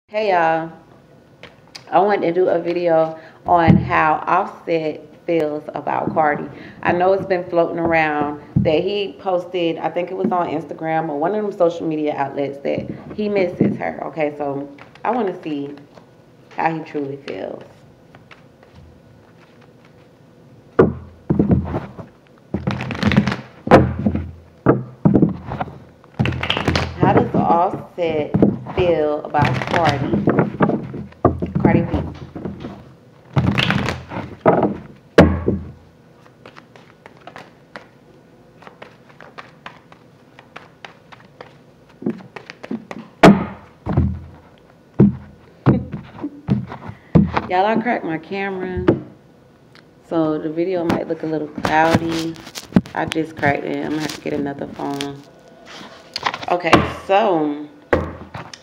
Hey y'all, I wanted to do a video on how Offset feels about Cardi. I know it's been floating around that he posted, I think it was on Instagram or one of them social media outlets, that he misses her. Okay, so I want to see how he truly feels. How does Offset feel about Cardi? Cardi B. Y'all, I cracked my camera, so the video might look a little cloudy. I just cracked it. I'm gonna have to get another phone. Okay, so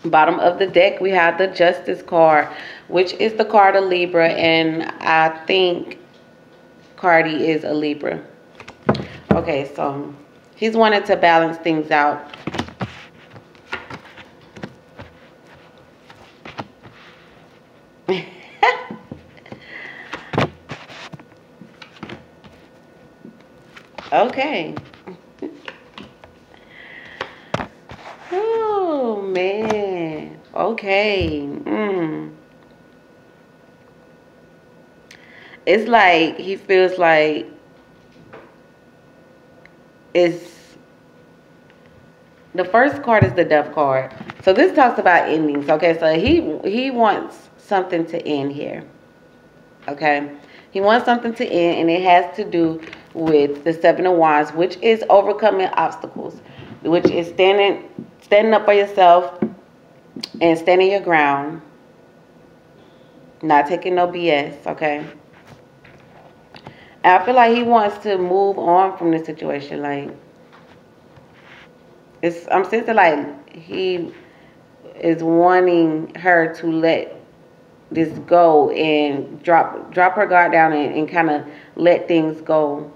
bottom of the deck we have the Justice card, which is the card of Libra, and I think Cardi is a Libra. Okay, so he's wanted to balance things out. Okay. Oh man. Okay. It's like he feels like it's the first card is the Death card. So this talks about endings. Okay, so he wants something to end here. Okay, he wants something to end, and it has to do with the Seven of Wands, which is overcoming obstacles, which is standing up for yourself and standing your ground, not taking no BS. Okay, and I feel like he wants to move on from this situation. Like I'm sensing like he is wanting her to let this go and drop her guard down and kind of let things go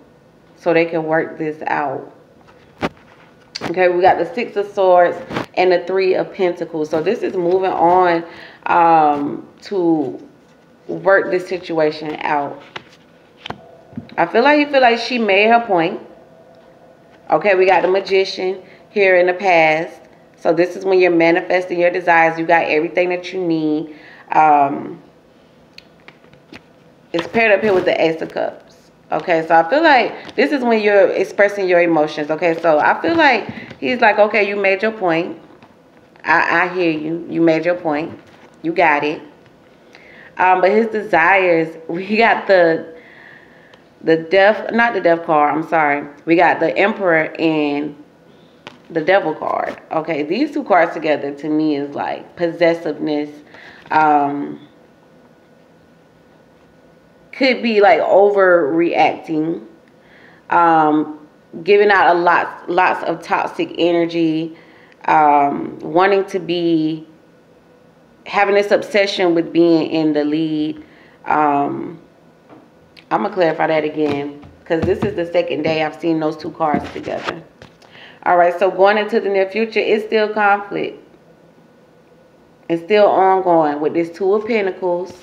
so they can work this out. Okay, we got the Six of Swords and the Three of Pentacles. So this is moving on to work this situation out. I feel like you feel like she made her point. Okay, we got the Magician here in the past. So this is when you're manifesting your desires. You got everything that you need. It's paired up here with the Ace of Cups. Okay, so I feel like this is when you're expressing your emotions. Okay, so I feel like he's like, okay, you made your point. I hear you. You made your point. You got it. But his desires, we got the Death, not the Death card, I'm sorry. We got the Emperor and the Devil card. Okay, these two cards together to me is like possessiveness. Could be like overreacting, giving out lots of toxic energy, wanting to be, having this obsession with being in the lead. I'm gonna clarify that again because this is the second day I've seen those two cards together. All right, so going into the near future, it's still conflict. It's still ongoing with this Two of Pentacles.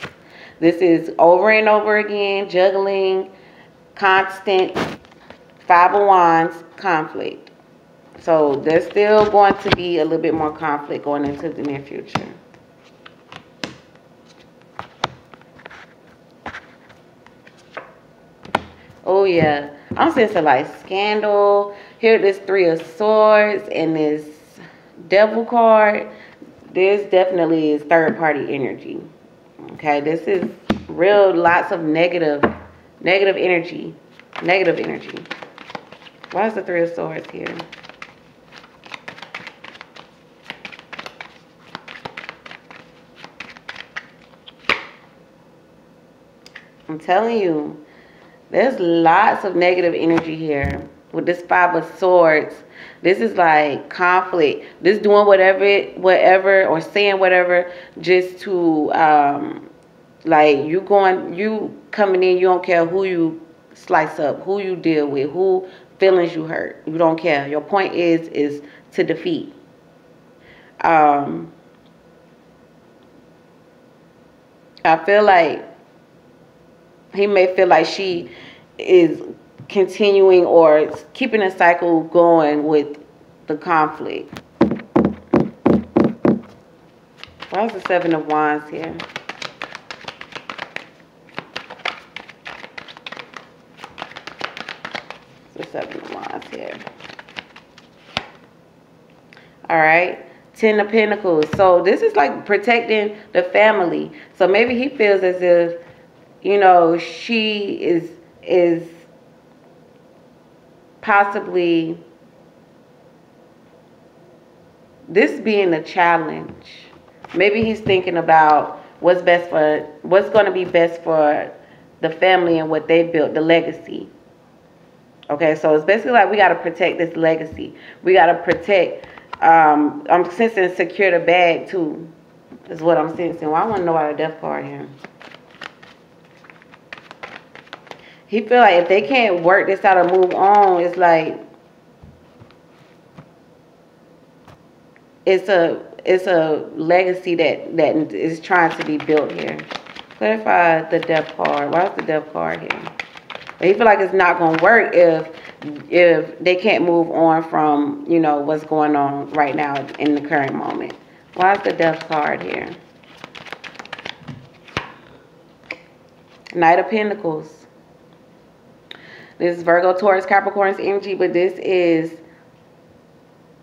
This is over and over again, juggling, constant, Five of Wands, conflict. So there's still going to be a little bit more conflict going into the near future. Oh yeah, I'm sensing like scandal. Here this Three of Swords and this Devil card. This definitely is third party energy. Okay, this is real, lots of negative energy. Negative energy. Why is the Three of Swords here? I'm telling you, there's lots of negative energy here. With this Five of Swords, this is like conflict. This doing whatever, or saying whatever just to, like you coming in, you don't care who you slice up, who you deal with, who feelings you hurt. You don't care. Your point is to defeat. I feel like he may feel like she is continuing or keeping a cycle going with the conflict. Why is the Seven of Wands here? The Seven of Wands here. All right. Ten of Pentacles. So this is like protecting the family. So maybe he feels as if, you know, she is possibly this being a challenge. Maybe he's thinking about what's going to be best for the family and what they built, the legacy. Okay, so it's basically like we got to protect this legacy. We got to protect, I'm sensing secure the bag too, is what I'm sensing. Well, I want to know why the Death card here. He feel like if they can't work this out or move on, it's like, it's a legacy that is trying to be built here. Clarify the Death card. Why is the Death card here? He feel like it's not going to work if they can't move on from, you know, what's going on right now in the current moment. Why is the Death card here? Knight of Pentacles. This is Virgo, Taurus, Capricorn's energy, but this is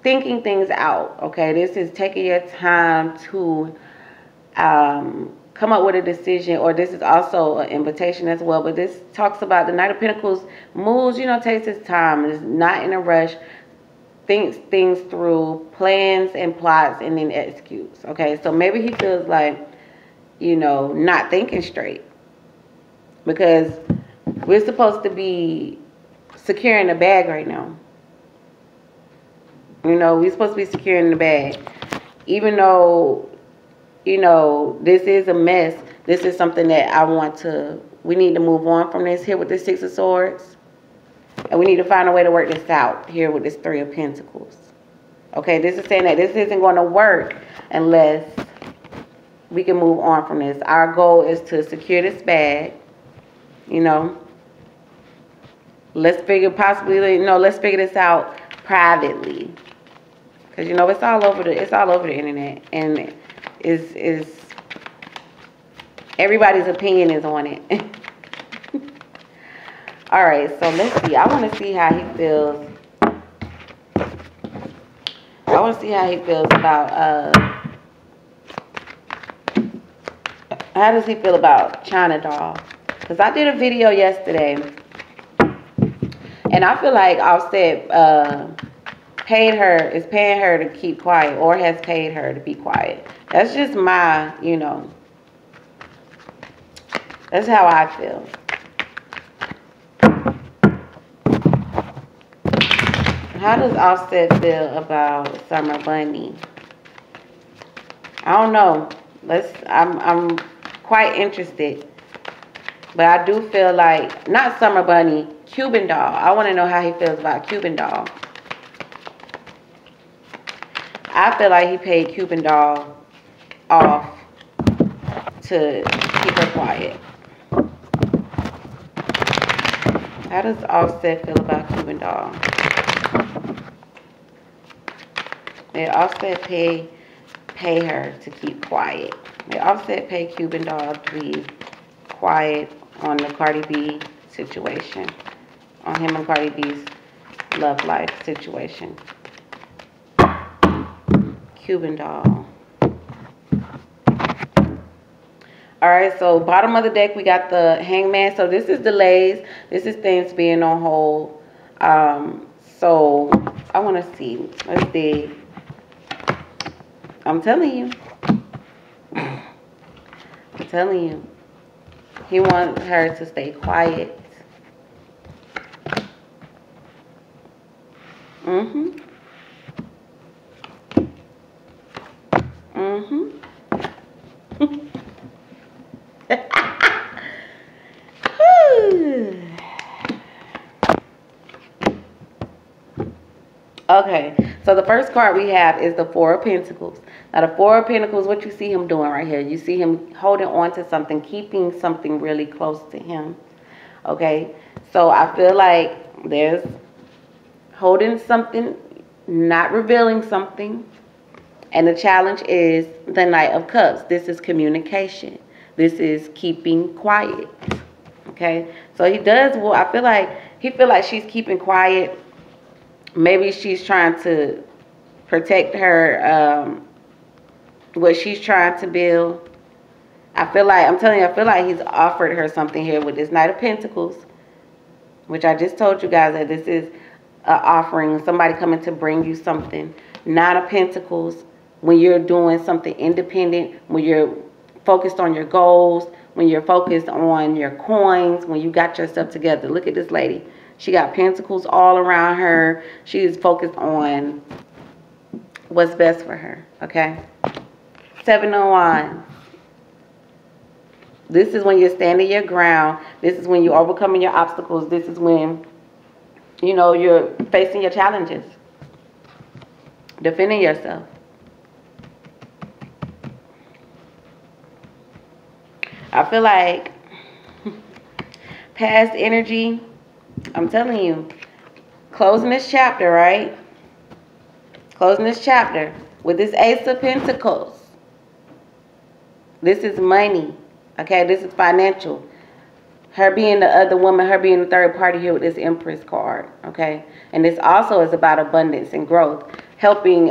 thinking things out, okay? This is taking your time to come up with a decision, or this is also an invitation as well. But this talks about the Knight of Pentacles moves, you know, takes its time, is not in a rush, thinks things through, plans and plots, and then executes, okay? So maybe he feels like, you know, not thinking straight, because we're supposed to be securing the bag right now. You know, we're supposed to be securing the bag. Even though, you know, this is a mess, this is something that we need to move on from this here with the Six of Swords. And we need to find a way to work this out here with this Three of Pentacles. Okay, this is saying that this isn't going to work unless we can move on from this. Our goal is to secure this bag, you know. Let's figure this out privately. Because, you know, it's all over the internet, and is everybody's opinion is on it. All right, so let's see. I want to see how he feels. I want to see how he feels about how does he feel about China Doll? Because I did a video yesterday, and I feel like Offset is paying her to keep quiet, or has paid her to be quiet. That's just my, you know, that's how I feel. How does Offset feel about Summer Bunny? I don't know. I'm quite interested. But I do feel like, not Summer Bunny, Cuban Doll. I want to know how he feels about Cuban Doll. I feel like he paid Cuban Doll off to keep her quiet. How does Offset feel about Cuban Doll? Did Offset pay her to keep quiet? Did Offset pay Cuban Doll to be quiet on the Cardi B situation? On him and Cardi B's love life situation? Cuban Doll. Alright, so bottom of the deck, we got the Hangman. So this is delays. This is things being on hold. So I want to see. Let's see. I'm telling you. I'm telling you. He wants her to stay quiet. Mm-hmm. Mm-hmm. Okay, so the first card we have is the Four of Pentacles. Now, the Four of Pentacles, what you see him doing right here, you see him holding on to something, keeping something really close to him. Okay, so I feel like there's holding something, not revealing something. And the challenge is the Knight of Cups. This is communication. This is keeping quiet. Okay, so he does, well, I feel like he feel like she's keeping quiet. Maybe she's trying to protect her, what she's trying to build. I feel like, I'm telling you, I feel like he's offered her something here with this Knight of Pentacles, which I just told you guys that this is an offering, somebody coming to bring you something. Nine of Pentacles, when you're doing something independent, when you're focused on your goals, when you're focused on your coins, when you got yourself together. Look at this lady. She got pentacles all around her. She is focused on what's best for her, okay? Seven of Wands. This is when you're standing your ground. This is when you're overcoming your obstacles. This is when, you know, you're facing your challenges. Defending yourself. I feel like past energy, I'm telling you, closing this chapter, right? Closing this chapter with this Ace of Pentacles. This is money, okay? This is financial. Her being the other woman, her being the third party here with this Empress card, okay? And this also is about abundance and growth. Helping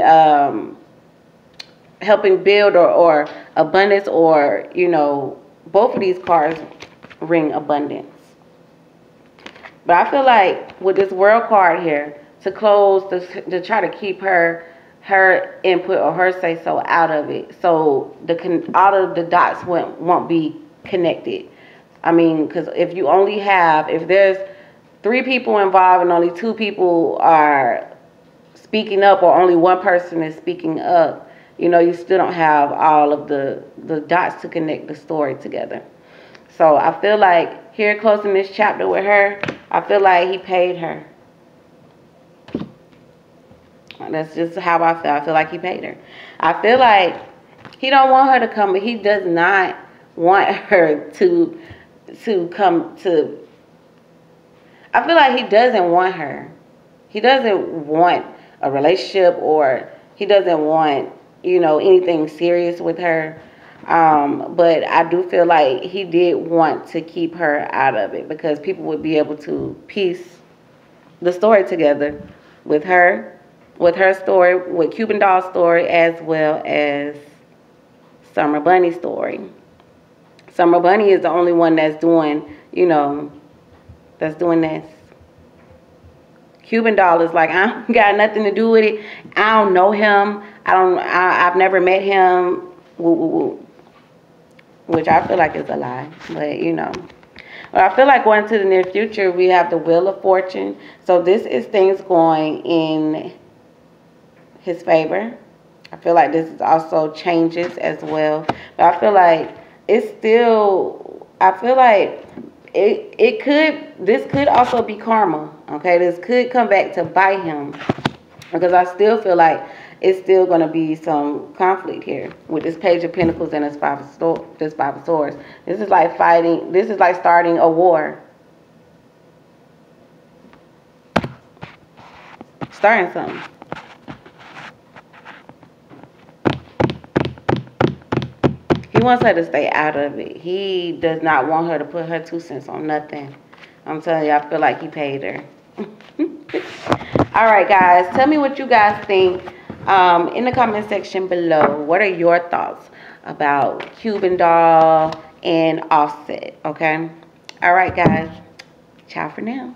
build or abundance, or, you know, both of these cards ring abundance. But I feel like with this World card here, to close, to try to keep her input or her say so out of it, so all of the dots won't be connected. I mean, because if you only have, if there's 3 people involved and only 2 people are speaking up, or only one person is speaking up, you know, you still don't have all of the dots to connect the story together. So I feel like here, closing this chapter with her, I feel like he paid her. That's just how I feel. I feel like he paid her. I feel like he don't want her to come, but he does not want her to come to. I feel like he doesn't want her. He doesn't want a relationship, or he doesn't want, you know, anything serious with her. But I do feel like he did want to keep her out of it, because people would be able to piece the story together with her story, with Cuban Doll's story, as well as Summer Bunny's story. Summer Bunny is the only one that's doing, you know, that's doing this. Cuban Doll is like, I don't got nothing to do with it. I don't know him. I've never met him. Woo, woo, woo. Which I feel like is a lie, but you know. But I feel like going into the near future, we have the Wheel of Fortune. So this is things going in his favor. I feel like this is also changes as well. But I feel like it's still, I feel like this could also be karma. Okay, this could come back to bite him, because I still feel like it's still going to be some conflict here with this Page of Pentacles and this Five of Swords. This is like fighting. This is like starting a war. Starting something. He wants her to stay out of it. He does not want her to put her 2 cents on nothing. I'm telling you, I feel like he paid her. All right, guys. Tell me what you guys think in the comment section below. What are your thoughts about Cuban Doll and Offset? Okay. All right, guys. Ciao for now.